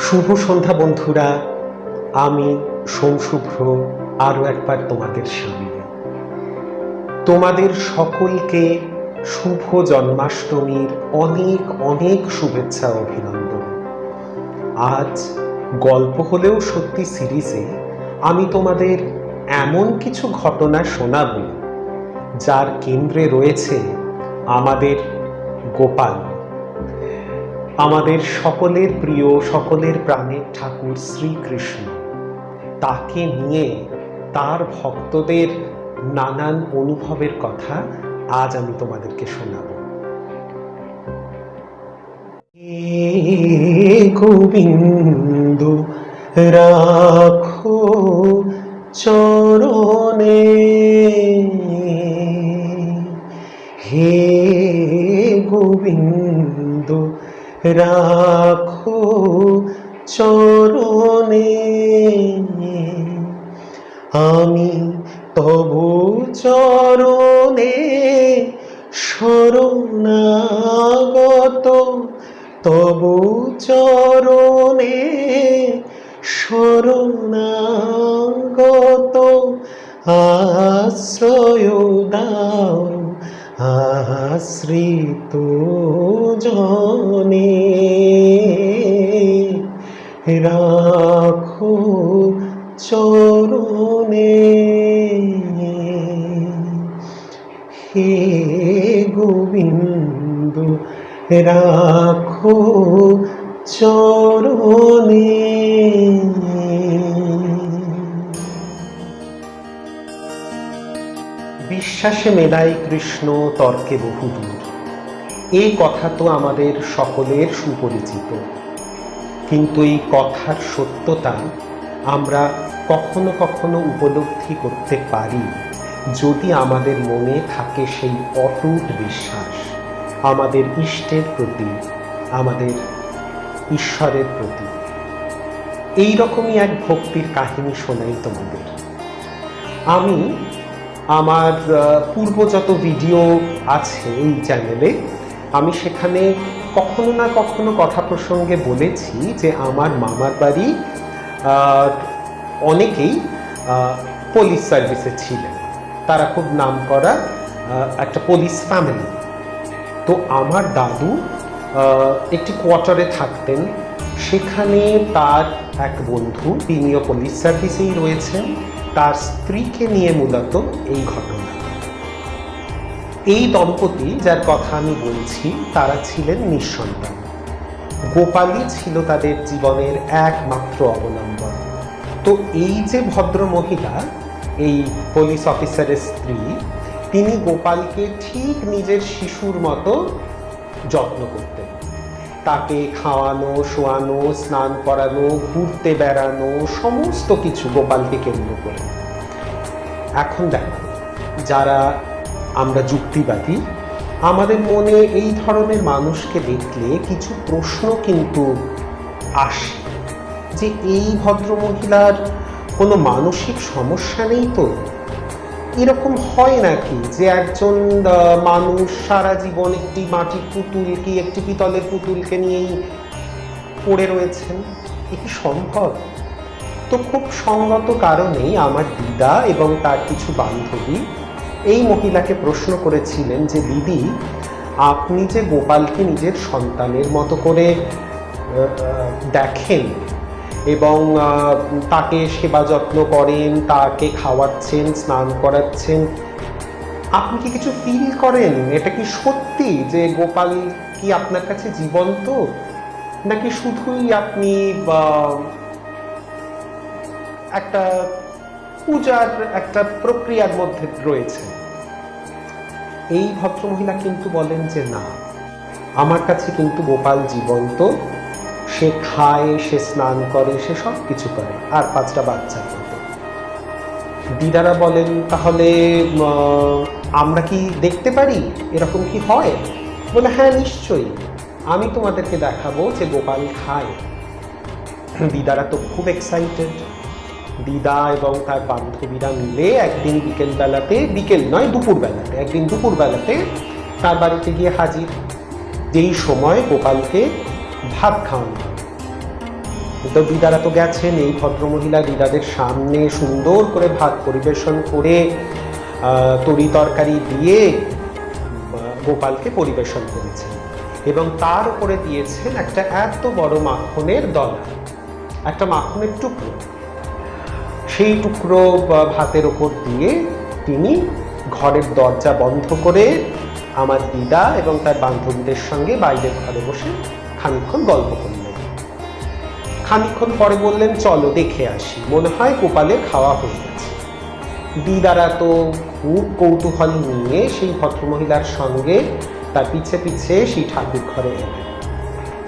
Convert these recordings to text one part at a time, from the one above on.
শুভ সন্ধ্যা বন্ধুরা, আমি সোমশুভ্র আরও একবার তোমাদের সামনে। তোমাদের সকলকে শুভ জন্মাষ্টমীর অনেক অনেক শুভেচ্ছা ও অভিনন্দন। আজ গল্প হলেও সত্যি সিরিজে আমি তোমাদের এমন কিছু ঘটনা শোনাব যার কেন্দ্রে রয়েছে আমাদের গোপাল, আমাদের সকলের প্রিয়, সকলের প্রাণের ঠাকুর শ্রীকৃষ্ণ। তাকে নিয়ে তার ভক্তদের নানান অনুভবের কথা আজ আমি তোমাদেরকে শোনাব। হে গোবিন্দ রাখো চরণে, হে গোবিন্দ রাখো চরণে, আমি তব চরণে শরণাগত, তব চরণে শরণাগত, আশ্রয় দাও আশ্রিত জনে, রাখো চরণে, হে গোবিন্দ রাখো চরণে। বিশ্বাসে মেলায় কৃষ্ণ, তর্কে বহুদূর, এই কথা তো আমাদের সকলের সুপরিচিত। কিন্তু এই কথার সত্যতা আমরা কখনো কখনো উপলব্ধি করতে পারি যদি আমাদের মনে থাকে সেই অটুট বিশ্বাস আমাদের ইষ্টের প্রতি, আমাদের ঈশ্বরের প্রতি। এই রকমই এক ভক্তির কাহিনী শোনাই তোমাদের। আমি আমার পূর্ব যত ভিডিও আছে এই চ্যানেলে, আমি সেখানে কখনো না কখনো কথা প্রসঙ্গে বলেছি যে আমার মামার বাড়ি অনেকেই পুলিশ সার্ভিসে ছিলেন, তারা খুব নামকরা একটা পুলিশ ফ্যামিলি। তো আমার দাদু একটি কোয়ার্টারে থাকতেন, সেখানে তার এক বন্ধু, তিনিও পুলিশ সার্ভিসেই রয়েছেন, তার স্ত্রীকে নিয়ে মূলত এই ঘটনা। এই দম্পতি যার কথা আমি বলছি তারা ছিলেন নিঃসন্তান। গোপালই ছিল তাদের জীবনের একমাত্র অবলম্বন। তো এই যে ভদ্র মহিলা, এই পুলিশ অফিসারের স্ত্রী, তিনি গোপালকে ঠিক নিজের শিশুর মতো যত্ন করতেন। তাকে খাওয়ানো, শোয়ানো, স্নান করানো, ঘুরতে বেড়ানো, সমস্ত কিছু গোপালকে কেন্দ্র করে। এখন দেখো, যারা আমরা যুক্তিবাদী, আমাদের মনে এই ধরনের মানুষকে দেখলে কিছু প্রশ্ন কিন্তু আসে যে এই ভদ্রমহিলার কোনো মানসিক সমস্যা নেই তো? এরকম হয় নাকি যে একজন মানুষ সারা জীবন একটি মাটির পুতুল কি একটি পিতলের পুতুলকে নিয়েই পড়ে রয়েছেন? এ কি সম্ভব? তো খুব সঙ্গত কারণেই আমার দিদা এবং তার কিছু বান্ধবী এই মহিলাকে প্রশ্ন করেছিলেন যে দিদি, আপনি যে গোপালকে নিজের সন্তানের মতো করে দেখেন এবং তাকে সেবা যত্ন করেন, তাকে খাওয়াচ্ছেন, স্নান করাচ্ছেন, আপনি কি কিছু ফিল করেন? এটা কি সত্যি যে গোপাল কি আপনার কাছে জীবন্ত, নাকি শুধুই আপনি একটা পূজার একটা প্রক্রিয়ার মধ্যে রয়েছে? এই ভদ্রমহিলা কিন্তু বলেন যে না, আমার কাছে কিন্তু গোপাল জীবন্ত, সে খায়, সে স্নান করে, সে সব কিছু করে, আর 5টা বাচ্চার মতো। দিদারা বলেন তাহলে আমরা কি দেখতে পারি, এরকম কি হয়? বলে হ্যাঁ নিশ্চয়ই, আমি তোমাদেরকে দেখাবো যে গোপাল খায়। দিদারা তো খুব এক্সাইটেড। দিদা এবং তার বান্ধবীরা মিলে একদিন বিকেলবেলাতে, বিকেল নয় দুপুরবেলাতে, একদিন দুপুরবেলাতে তার বাড়িতে গিয়ে হাজির, যেই সময় গোপালকে ভাত খাওয়ানো হবে। তো দিদারা তো গেছেন, এই ভদ্রমহিলা দিদাদের সামনে সুন্দর করে ভাত পরিবেশন করে তরি তরকারি দিয়ে গোপালকে পরিবেশন করেছেন এবং তার উপরে দিয়েছেন একটা এত বড় মাখনের দলা, একটা মাখনের টুকরো। সেই টুকরো ভাতের ওপর দিয়ে তিনি ঘরের দরজা বন্ধ করে আমার দিদা এবং তার বান্ধবীদের সঙ্গে বাইরের ঘরে বসে খানিকক্ষণ গল্প করলেন। খানিকক্ষণ পরে বললেন, চলো দেখে আসি, মনে হয় গোপালের খাওয়া হয়ে গেছে। দিদারা তো খুব কৌতূহল নিয়ে সেই ভদ্রমহিলার সঙ্গে তার পিছে পিছে সেই ঠাকুর ঘরে এলেন।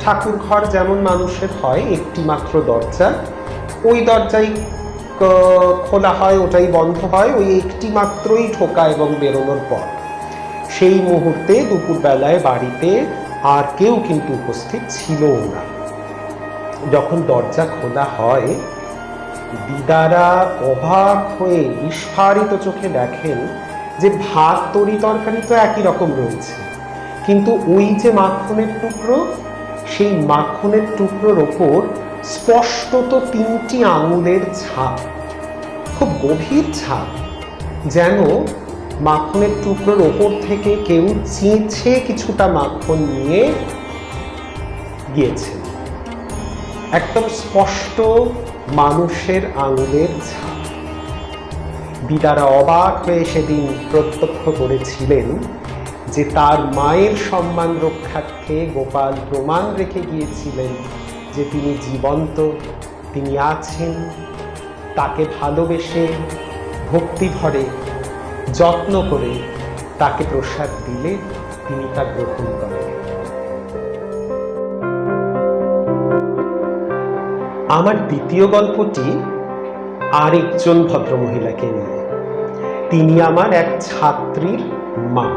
ঠাকুর ঘর যেমন মানুষের হয়, একটি মাত্র দরজা, ওই দরজাই খোলা হয়, ওটাই বন্ধ হয়, ওই একটি মাত্রই ঢোকা এবং বেরোনোর পর। সেই মুহূর্তে দুপুরবেলায় বাড়িতে আর কেউ কিন্তু উপস্থিত ছিল না। যখন দরজা খোলা হয়, দিদারা অবাক হয়ে বিস্ফারিত চোখে দেখেন যে ভাত তরি তরকারি তো একই রকম রয়েছে, কিন্তু ওই যে মাখনের টুকরো, সেই মাখনের টুকরোর ওপর স্পষ্টত 3টি আঙুলের ছাপ, খুব গভীর ছাপ, যেন মাখনের টুকরোর ওপর থেকে কেউ চেঁচে কিছুটা মাখন নিয়ে গিয়েছে। একদম স্পষ্ট মানুষের আঙুলের ছাপ। দিদারা অবাক হয়ে সেদিন প্রত্যক্ষ করেছিলেন যে তার মায়ের সম্মান রক্ষার্থে গোপাল প্রমাণ রেখে গিয়েছিলেন যে তিনি জীবন্ত, তিনি আছেন। তাকে ভালোবেসে ভক্তি ভরে যত্ন করে তাকে প্রসাদ দিলে তিনি তা গ্রহণ করেন। আমার দ্বিতীয় গল্পটি আরেকজন ভদ্রমহিলাকে নিয়ে। তিনি আমার এক ছাত্রীর মা।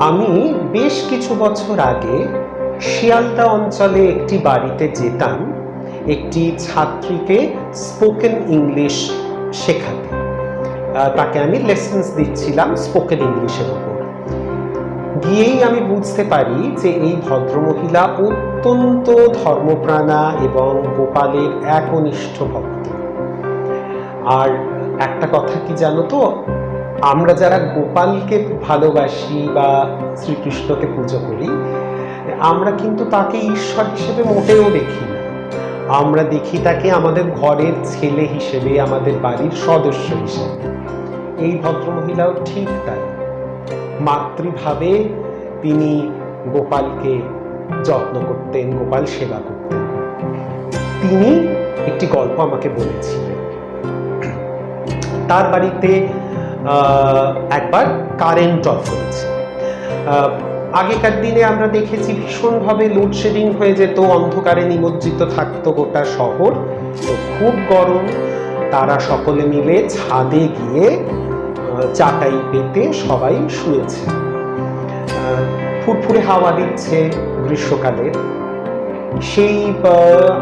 আমি বেশ কিছু বছর আগে শিয়ালদা অঞ্চলে একটি বাড়িতে যেতাম একটি ছাত্রীকে স্পোকেন ইংলিশ শেখাতে। তাকে আমি লেসন্স দিচ্ছিলাম স্পোকেন ইংলিশের উপর। গিয়েই আমি বুঝতে পারি যে এই ভদ্রমহিলা অত্যন্ত ধর্মপ্রাণা এবং গোপালের একনিষ্ঠ ভক্ত। আর একটা কথা কি জানো তো, আমরা যারা গোপালকে ভালোবাসি বা শ্রীকৃষ্ণকে পুজো করি, আমরা কিন্তু তাকে ঈশ্বর হিসেবে মোটেও দেখি না। আমরা দেখি তাকে আমাদের ঘরের ছেলে হিসেবে, আমাদের বাড়ির সদস্য হিসেবে। এই ভদ্রমহিলাও ঠিক তাই। মাতৃভাবে তিনি গোপালকে যত্ন করতেন, গোপাল সেবা করতেন। তিনি একটি গল্প আমাকে বলেছিলেন। তার বাড়িতে একবার কারেন্ট অফ করেছে। আগেকার দিনে আমরা দেখেছি ভীষণভাবে লোডশেডিং হয়ে যেত, অন্ধকারে নিমজ্জিত থাকতো গোটা শহর। তো খুব গরম, তারা সকলে মিলে ছাদে গিয়ে চাটাই পেতে সবাই শুয়েছে। ফুরফুরে হাওয়া দিচ্ছে গ্রীষ্মকালের, সেই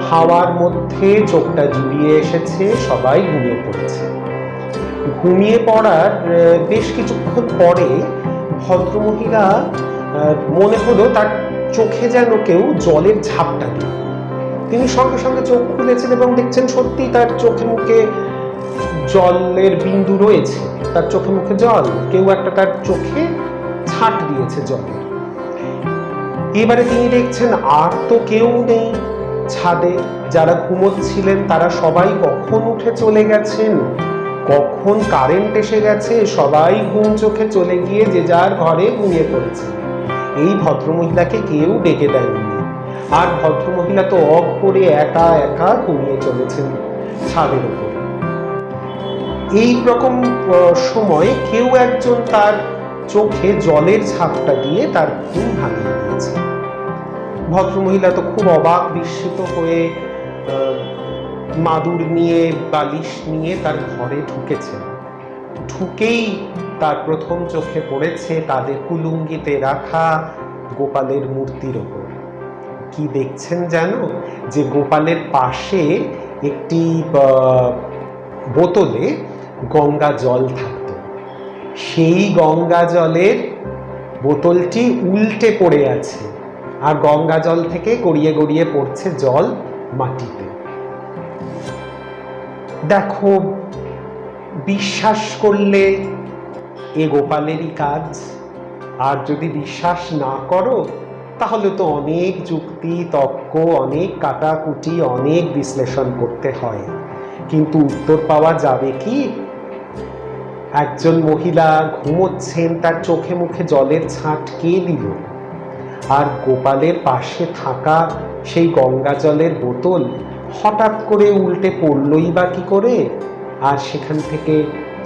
হাওয়ার মধ্যে চোখটা জুড়িয়ে এসেছে, সবাই ঘুমিয়ে পড়েছে। ঘুমিয়ে পড়ার বেশ কিছুক্ষণ পরে ভদ্রমহিলা মনে হলো তার চোখে যেন কেউ জলের ঝাপটা দিল। তিনি সঙ্গে সঙ্গে চোখ খুলেছেন এবং দেখছেন সত্যি তার চোখে মুখে জলের বিন্দু রয়েছে, তার চোখে মুখে জল, কেউ একটা তার চোখে ছাট দিয়েছে জলের। এবারে তিনি দেখছেন আর তো কেউ নেই ছাদে। যারা ঘুমোচ্ছিলেন তারা সবাই কখন উঠে চলে গেছেন, কখন কারেন্ট এসে গেছে, সবাই ঘুম চোখে চলে গিয়ে যে যার ঘরে ঘুমিয়ে পড়েছে। এই ভদ্রমহিলাকে কেউ ডেকে দেয়নি। আর ভদ্রমহিলা তো অগ করে একা একা ঘুমিয়ে চলেছেন ছাদের উপর। এই রকম সময় কেউ একজন তার চোখে জলের ছাপটা দিয়ে তার ঘুম ভাঙিয়ে দিয়েছে। ভদ্রমহিলা তো খুব অবাক বিস্মিত হয়ে মাদুর নিয়ে, বালিশ নিয়ে তার ঘরে ঢুকেছেন। ঢুকেই তার প্রথম চোখে পড়েছে তাদের কুলুঙ্গিতে রাখা গোপালের মূর্তির ওপর। কি দেখছেন জানো? যে গোপালের পাশে একটি বোতলে গঙ্গা জল থাকত। সেই গঙ্গা জলের বোতলটি উল্টে পড়ে আছে, আর গঙ্গা জল থেকে গড়িয়ে গড়িয়ে পড়ছে জল মাটিতে। দেখো, বিশ্বাস করলে এ গোপালেরই কাজ, আর যদি বিশ্বাস না করো তাহলে তো অনেক যুক্তি তর্ক, অনেক কাটাকুটি, অনেক বিশ্লেষণ করতে হয়, কিন্তু উত্তর পাওয়া যাবে কি? একজন মহিলা ঘুমোচ্ছেন, তার চোখে মুখে জলের ছাঁট কে দিল? আর গোপালের পাশে থাকা সেই গঙ্গা জলের বোতল হঠাৎ করে উল্টে পড়লই বা কি করে? আর সেখান থেকে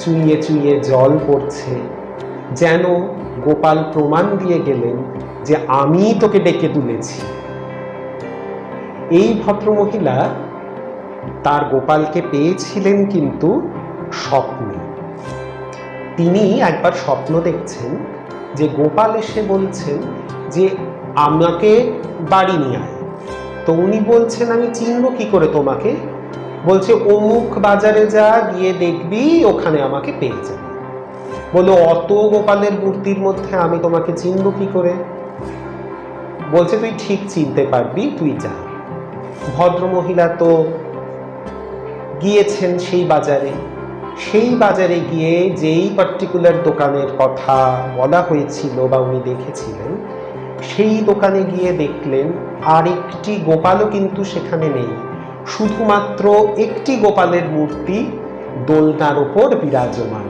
চুইয়ে চুইয়ে জল পড়ছে, যেন গোপাল প্রমাণ দিয়ে গেলেন যে আমি তোকে ডেকে তুলেছি। এই ভদ্রমহিলা তার গোপালকে পেয়েছিলেন কিন্তু স্বপ্নে। তিনি একবার স্বপ্ন দেখছেন যে গোপাল এসে বলছেন যে আমাকে বাড়ি নিয়ে আয়। তো উনি বলছেন আমি চিনব কি করে তোমাকে? বলছে অমুক বাজারে যা, গিয়ে দেখবি ওখানে আমাকে পেয়ে যাবে। বলো অত গোপালের মূর্তির মধ্যে আমি তোমাকে চিনব কি করে? বলছে তুই ঠিক চিনতে পারবি, তুই যা। ভদ্রমহিলা তো গিয়েছেন সেই বাজারে। সেই বাজারে গিয়ে যেই পার্টিকুলার দোকানের কথা বলা হয়েছিল বা উনি দেখেছিলেন, সেই দোকানে গিয়ে দেখলেন আরেকটি গোপালও কিন্তু সেখানে নেই, শুধুমাত্র একটি গোপালের মূর্তি দোলনার উপর বিরাজমান।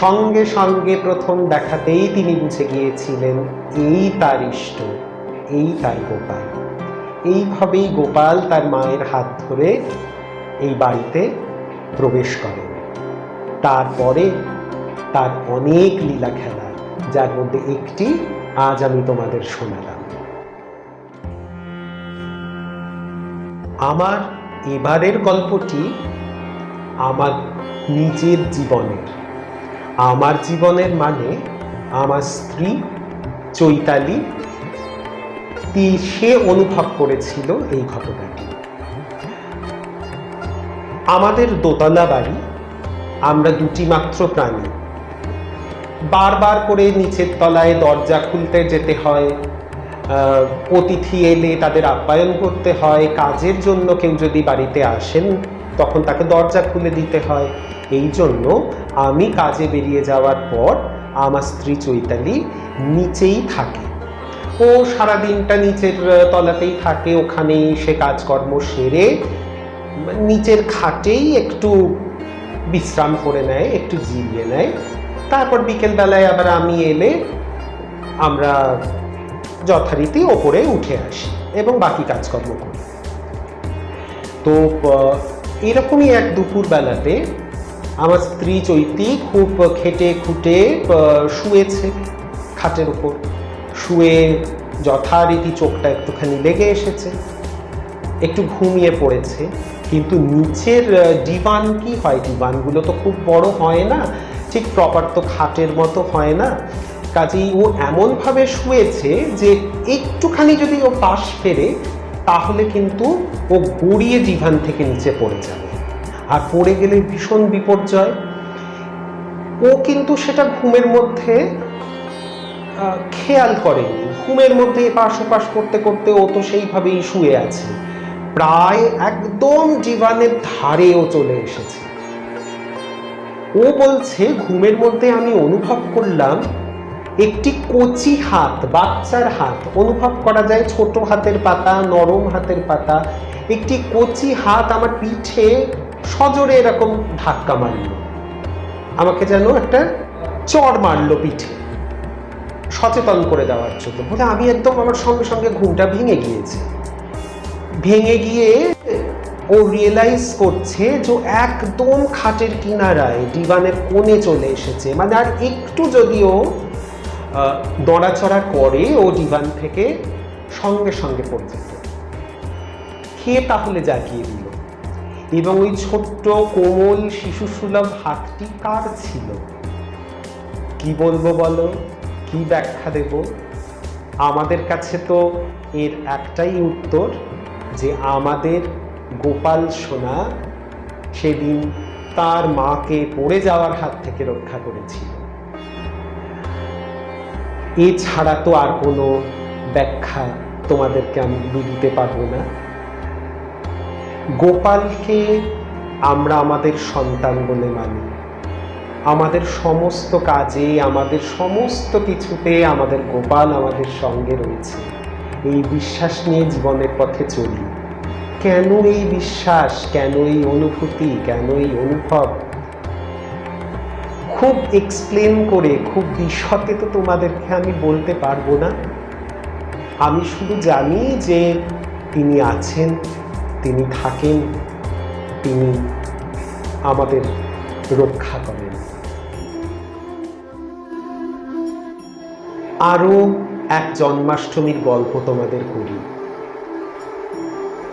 সঙ্গে সঙ্গে প্রথম দেখাতেই তিনি বুঝে গিয়েছিলেন এই তার ইষ্ট, এই তার গোপাল। এইভাবেই গোপাল তার মায়ের হাত ধরে এই বাড়িতে প্রবেশ করেন। তারপরে তার অনেক লীলা খেলা, যার মধ্যে একটি আজ আমি তোমাদের শোনালাম। আমার এবারের গল্পটি আমার নিজের জীবনের। আমার জীবনের মানে আমার স্ত্রী চৈতালি, সে অনুভব করেছিল এই ঘটনাটি। আমাদের দোতলা বাড়ি, আমরা দুটি মাত্র প্রাণী। বারবার করে নিচের তলায় দরজা খুলতে যেতে হয়, অতিথি এলে তাদের আপ্যায়ন করতে হয়, কাজের জন্য কেউ যদি বাড়িতে আসেন তখন তাকে দরজা খুলে দিতে হয়। এই জন্য আমি কাজে বেরিয়ে যাওয়ার পর আমার স্ত্রী চৈতালি নিচেই থাকে। ও সারাদিনটা নিচের তলাতেই থাকে, ওখানেই সে কাজকর্ম সেরে নিচের খাটেই একটু বিশ্রাম করে নেয়, একটু জিরিয়ে নেয়। তারপর বিকেলবেলায় আবার আমি এলে আমরা যথারীতি ওপরে উঠে আসি এবং বাকি কাজকর্ম করি। তো এরকমই এক দুপুর বেলাতে আমার স্ত্রী চৈতি খুব খেটে খুঁটে শুয়েছে খাটের উপর। শুয়ে যথারীতি চোখটা একটুখানি লেগে এসেছে, একটু ঘুমিয়ে পড়েছে। কিন্তু নিচের ডিভান কি হয়, ডিভানগুলো তো খুব বড় হয় না, ঠিক প্রপার তো খাটের মতো হয় না। কাজেই ও এমনভাবে শুয়েছে যে একটুখানি যদি ও পাশ ফেরে তাহলে কিন্তু ও গড়িয়ে ডিভান থেকে নিচে পড়ে যাবে, আর পড়ে গেলে ভীষণ বিপর্যয়। ও কিন্তু সেটা ঘুমের মধ্যে খেয়াল করেনি। ঘুমের মধ্যে এপাশ ওপাশ করতে করতে ও তো সেইভাবেই শুয়ে আছে, প্রায় একদম ডিভানের ধারে ও চলে এসেছে। ও বলছে ঘুমের মধ্যে আমি অনুভব করলাম একটি কচি হাত, বাচ্চার হাত, অনুভব করা যায় ছোট হাতের পাতা, নরম হাতের পাতা, একটি কচি হাত আমার পিঠে সজোরে এরকম ধাক্কা মারল, আমাকে যেন একটা চড় মারল পিঠে, সচেতন করে দেওয়ার জন্য। বলে আমি একদম আমার সঙ্গে সঙ্গে ঘুমটা ভেঙে গিয়েছে। ভেঙে গিয়ে ও রিয়েলাইজ করছে যে একদম খাটের কিনারায় ডিভানের কোণে চলে এসেছে, মানে আর একটু যদিও নড়াচড়া করে ও ডিভান থেকে সঙ্গে সঙ্গে পড়ে যেত। খেয়ে তাহলে জাগিয়ে দিল। এবং ওই ছোট্ট কোমল শিশুসুলভ হাতটি কার ছিল? কি বলবো বলো, কি ব্যাখ্যা দেব? আমাদের কাছে তো এর একটাই উত্তর, যে আমাদের গোপাল সোনা সেদিন তার মাকে পড়ে যাওয়ার হাত থেকে রক্ষা করেছিল। এছাড়া তো আর কোনো ব্যাখ্যা তোমাদেরকে আমি দিতে পারবো না। গোপালকে আমরা আমাদের সন্তান বলে মানি। আমাদের সমস্ত কাজে, আমাদের সমস্ত কিছুতে আমাদের গোপাল আমাদের সঙ্গে রয়েছে। এই বিশ্বাস নিয়ে জীবনের পথে চলি। কেন এই বিশ্বাস, কেন এই অনুভূতি, কেন এই অনুভব, খুব এক্সপ্লেন করে, খুব বিশদে তো তোমাদেরকে আমি বলতে পারবো না। আমি শুধু জানি যে তিনি আছেন, তিনি থাকেন, তিনি আমাদের রক্ষা করেন। আরও এক জন্মাষ্টমীর গল্প তোমাদের করি।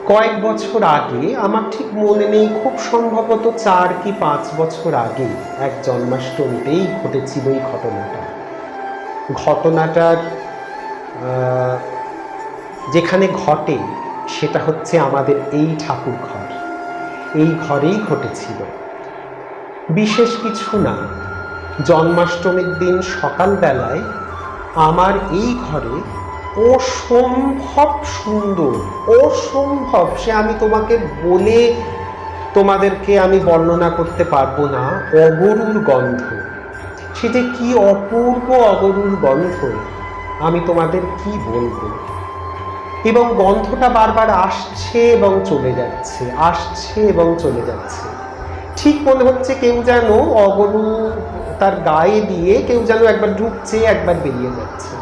কয়েক বছর আগে, আমার ঠিক মনে নেই, খুব সম্ভবত 4 কি 5 বছর আগে এক জন্মাষ্টমীতেই ঘটেছিল এই ঘটনাটার যেখানে ঘটে সেটা হচ্ছে আমাদের এই ঠাকুর ঘর। এই ঘরেই ঘটেছিল। বিশেষ কিছু না, জন্মাষ্টমীর দিন সকালবেলায় আমার এই ঘরে অসম্ভব সুন্দর, অসম্ভব, সে আমি তোমাকে বলে তোমাদেরকে আমি বর্ণনা করতে পারবো না, অগরুর গন্ধ। সেটা কি অপূর্ব অগরুর গন্ধ, আমি তোমাদের কি বলবো। এবং গন্ধটা বারবার আসছে এবং চলে যাচ্ছে, আসছে এবং চলে যাচ্ছে। ঠিক মনে হচ্ছে কেউ যেন অগরু তার গায়ে দিয়ে কেউ যেন একবার ঢুকছে, একবার বেরিয়ে যাচ্ছে।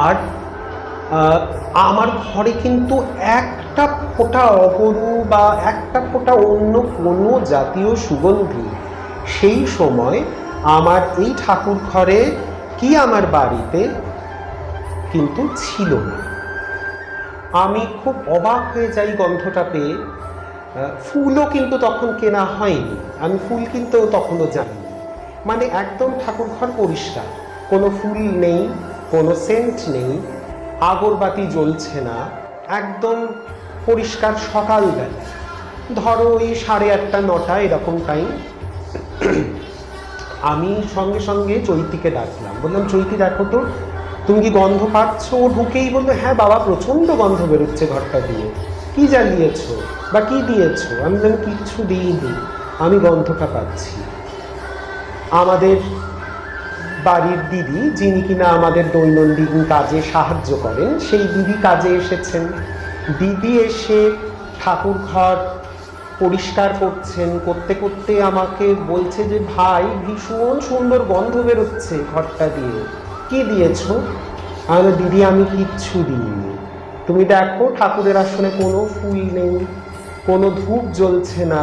আর আমার ঘরে কিন্তু একটা ফোঁটা অগরু বা একটা ফোঁটা অন্য কোনো জাতীয় সুগন্ধি সেই সময় আমার এই ঠাকুর ঘরে কি আমার বাড়িতে কিন্তু ছিল না। আমি খুব অবাক হয়ে যাই গন্ধটা পেয়ে। ফুলও কিন্তু তখন কেনা হয়নি, আমি ফুল কিনতেও তখনও জানি। মানে একদম ঠাকুর ঘর পরিষ্কার, কোনো ফুল নেই, কোনো সেন্ট নেই, আগরবাতি জ্বলছে না, একদম পরিষ্কার। সকালবেলা ধরো ওই 8:30 9টা এরকম টাইম। আমি সঙ্গে সঙ্গে চৈতিকে ডাকলাম, বললাম চৈতি দেখো তো, তুমি কি গন্ধ পাচ্ছ? ও ঢুকেই বললো, হ্যাঁ বাবা, প্রচণ্ড গন্ধ বেরোচ্ছে ঘরটা দিয়ে, কি জ্বালিয়েছ বা কি দিয়েছ? আমি বললাম কিচ্ছু দিইনি, আমি গন্ধটা পাচ্ছি। আমাদের বাড়ির দিদি, যিনি কিনা আমাদের দৈনন্দিন কাজে সাহায্য করেন, সেই দিদি কাজে এসেছেন। দিদি এসে ঠাকুর ঘর পরিষ্কার করছেন, করতে করতে আমাকে বলছে যে ভাই, ভীষণ সুন্দর গন্ধ বেরোচ্ছে ঘরটা দিয়ে, কি দিয়েছ? আমি দিদি, আমি কিচ্ছু দিইনি, তুমি দেখো ঠাকুরের আসনে কোনো ফুল নেই, কোনো ধূপ জ্বলছে না,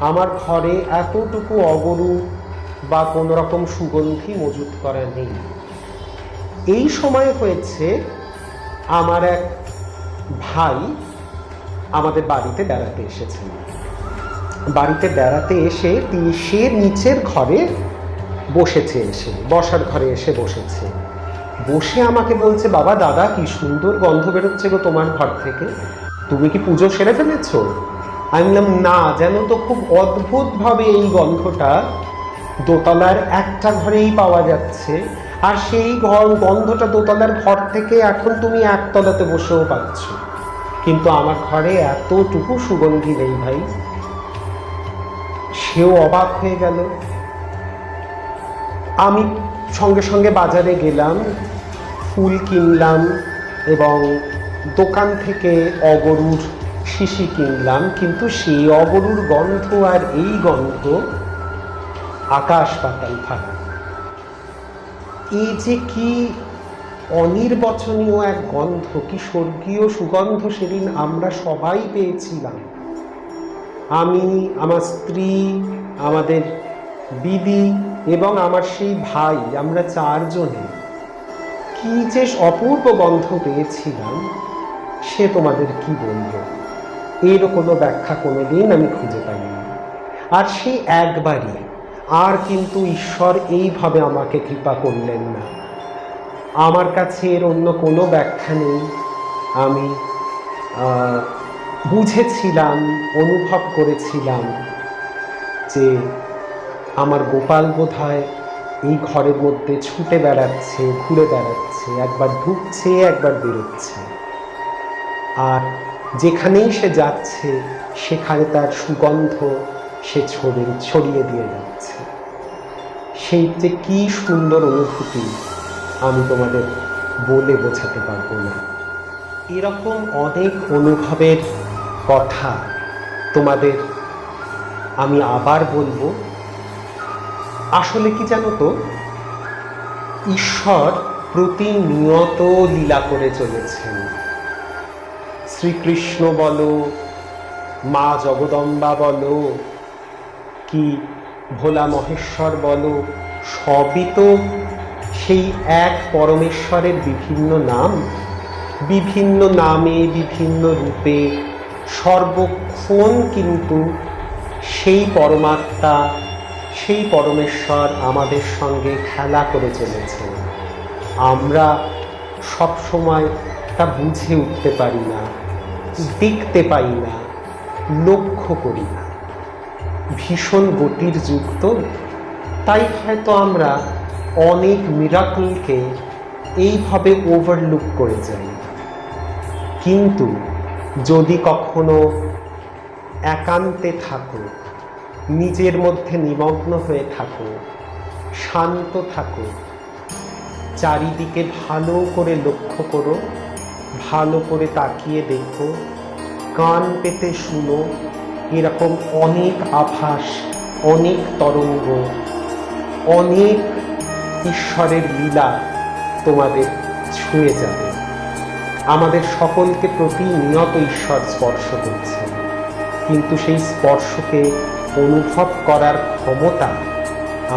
আমার ঘরে এতটুকু অগরু বা কোনো রকম সুগন্ধি মজুত করা নেই। এই সময় হয়েছে আমার এক ভাই আমাদের বাড়িতে বেড়াতে এসেছেন। বাড়িতে বেড়াতে এসে সে নিচের ঘরে বসেছে, এসে বসার ঘরে এসে বসেছে। বসে আমাকে বলছে, বাবা দাদা, কি সুন্দর গন্ধ বেরোচ্ছে গো তোমার ঘর থেকে, তুমি কি পুজো সেরে ফেলেছো? আমি বললাম না, যেন তো খুব অদ্ভুতভাবে এই গন্ধটা দোতলার একটা ঘরেই পাওয়া যাচ্ছে, আর সেই গন্ধটা দোতলার ঘর থেকে এখন তুমি একতলাতে বসেও পাচ্ছ, কিন্তু আমার ঘরে এতটুকু সুগন্ধি নেই ভাই। সেও অবাক হয়ে গেল। আমি সঙ্গে সঙ্গে বাজারে গেলাম, ফুল কিনলাম এবং দোকান থেকে অগরুর শিশি কিনলাম, কিন্তু সেই অগরুর গন্ধ আর এই গন্ধ আকাশ পাতাল ফারাক। এই যে কি অনির্বচনীয় এক গন্ধ, কি স্বর্গীয় সুগন্ধ সেদিন আমরা সবাই পেয়েছিলাম। আমি, আমার স্ত্রী, আমাদের দিদি এবং আমার সেই ভাই, আমরা 4 জনে কি যে অপূর্ব গন্ধ পেয়েছিলাম, সে তোমাদের কি বলবো। এরও কোনো ব্যাখ্যা কোনোদিন আমি খুঁজে পাইনি। আর সেই একবারই, আর কিন্তু ঈশ্বর এইভাবে আমাকে কৃপা করলেন না। আমার কাছে এর অন্য কোনো ব্যাখ্যা নেই। আমি বুঝেছিলাম, অনুভব করেছিলাম যে আমার গোপাল বোধহয় এই ঘরের মধ্যে ছুটে বেড়াচ্ছে, ঘুরে বেড়াচ্ছে, একবার ঢুকছে, একবার বেরোচ্ছে। আর যেখানেই সে যাচ্ছে সেখানে তার সুগন্ধ সে ছড়িয়ে দিয়ে যাচ্ছে। সেই যে কি সুন্দর অনুভূতি আমি তোমাদের বলে বোঝাতে পারবো না। এরকম অনেক অনুভবের কথা তোমাদের আমি আবার বলবো। আসলে কি জানো তো, ঈশ্বর প্রতিনিয়ত লীলা করে চলেছেন। শ্রীকৃষ্ণ বলো, মা জগদম্বা বলো, কি ভোলা মহেশ্বর বলো, সবই তো সেই এক পরমেশ্বরের বিভিন্ন নাম, বিভিন্ন নামে বিভিন্ন রূপে সর্বক্ষণ কিন্তু সেই পরমাত্মা, সেই পরমেশ্বর আমাদের সঙ্গে খেলা করে চলেছে। আমরা সব সময় তা বুঝে উঠতে পারি না, দেখতে পাই না, লক্ষ্য করি না। ভীষণ গতির যুগ তো, তাই হয়তো আমরা অনেক মিরাকলকে এইভাবে ওভারলুক করে যাই। কিন্তু যদি কখনো একান্তে থাকো, নিজের মধ্যে নিমগ্ন হয়ে থাকো, শান্ত থাকো, চারিদিকে ভালো করে লক্ষ্য করো, ভালো করে তাকিয়ে দেখো, কান পেতে শুনো, এরকম অনেক আভাস, অনেক তরঙ্গ, অনেক ঈশ্বরের লীলা তোমাদের ছুঁয়ে যাবে। আমাদের সকলকে প্রতিনিয়ত ঈশ্বর স্পর্শ করছে, কিন্তু সেই স্পর্শকে অনুভব করার ক্ষমতা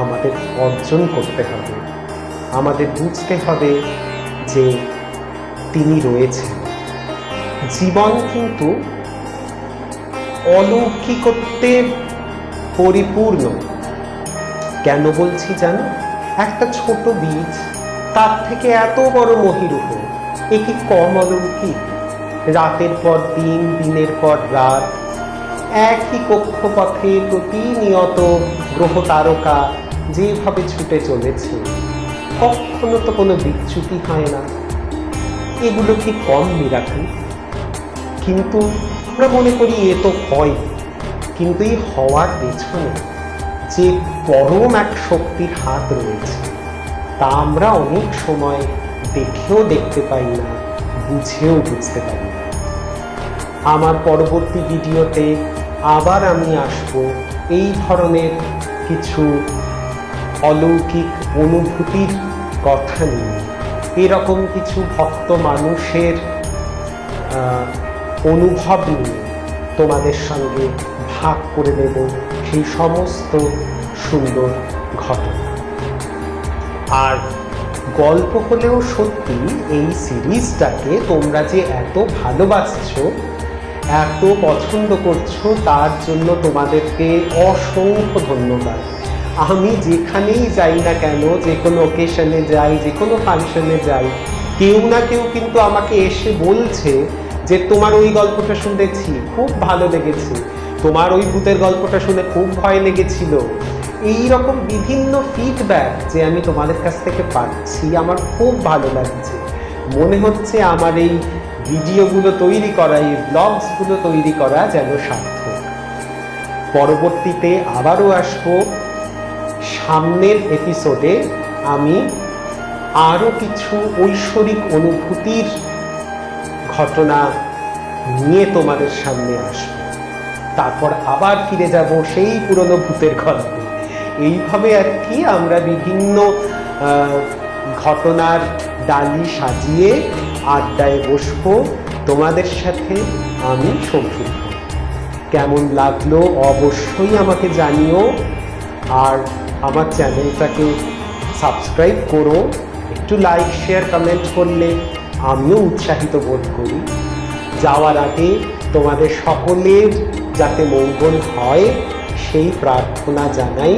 আমাদের অর্জন করতে হবে। আমাদের বুঝতে হবে যে তিনি রয়েছেন। জীবন কিন্তু অলৌকিকত্বে পরিপূর্ণ। কেন বলছি জানো? একটা ছোট বীজ, তার থেকে এত বড় মহিরুহ, এ কি কম অলৌকিক? রাতের পর দিন, দিনের পর রাত, একই কক্ষপথে প্রতিনিয়ত গ্রহ তারকা যেভাবে ছুটে চলেছে, কখনো তো কোনো বিচ্যুতি হয় না। এগুলো কি কম মিরাকল? কিন্তু আমরা মনে করি এ তো হয়, কিন্তু এই হওয়ার পেছনে যে পরম এক শক্তির হাত রয়েছে তা আমরা অনেক সময় দেখেও দেখতে পাই না, বুঝেও বুঝতে পারি না। আমার পরবর্তী ভিডিওতে আবার আমি আসব এই ধরনের কিছু অলৌকিক অনুভূতির কথা নিয়ে, এরকম কিছু ভক্ত মানুষের অনুভব নিয়ে তোমাদের সঙ্গে ভাগ করে দেব সেই সমস্ত সুন্দর ঘটনা। আর গল্প হলেও সত্যি এই সিরিজটাকে তোমরা যে এত ভালোবাসছো, এত পছন্দ করছো, তার জন্য তোমাদেরকে অসংখ্য ধন্যবাদ। আমি যেখানেই যাই না কেন, যে কোনো ওকেশনে যাই, যে কোনো ফাংশনে যাই, কেউ না কেউ কিন্তু আমাকে এসে বলছে যে তোমার ওই গল্পটা শুনেছি, খুব ভালো লেগেছে, তোমার ওই ভূতের গল্পটা শুনে খুব ভয় লেগেছিল। এই রকম বিভিন্ন ফিডব্যাক যে আমি তোমাদের কাছ থেকে পাচ্ছি, আমার খুব ভালো লাগছে। মনে হচ্ছে আমার এই ভিডিওগুলো তৈরি করা, এই ব্লগসগুলো তৈরি করা যেন সার্থক। পরবর্তীতে আবারও আসবো। সামনের এপিসোডে আমি আরও কিছু ঐশ্বরিক অনুভূতির ঘটনা নিয়ে তোমাদের সামনে আসব। তারপর আবার ফিরে যাব সেই পুরনো ভূতের গল্পে। এইভাবে আর কি আমরা বিভিন্ন ঘটনার ডালি সাজিয়ে আড্ডায় বসবো তোমাদের সাথে। আমি সংশুদ্ধ। কেমন লাগলো অবশ্যই আমাকে জানিও, আর আমার চ্যানেলটাকে সাবস্ক্রাইব করো। একটু লাইক, শেয়ার, কমেন্ট করলে আমিও উৎসাহিত বোধ করি। যাওয়ার আগে তোমাদের সকলের যাতে মঙ্গল হয় সেই প্রার্থনা জানাই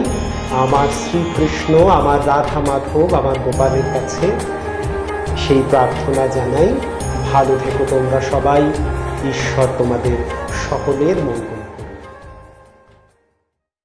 আমার শ্রীকৃষ্ণ, আমার রাধা মাধব, আমার গোপালের কাছে সেই প্রার্থনা জানাই। ভালো থেকো তোমরা সবাই। ঈশ্বর তোমাদের সকলের মঙ্গল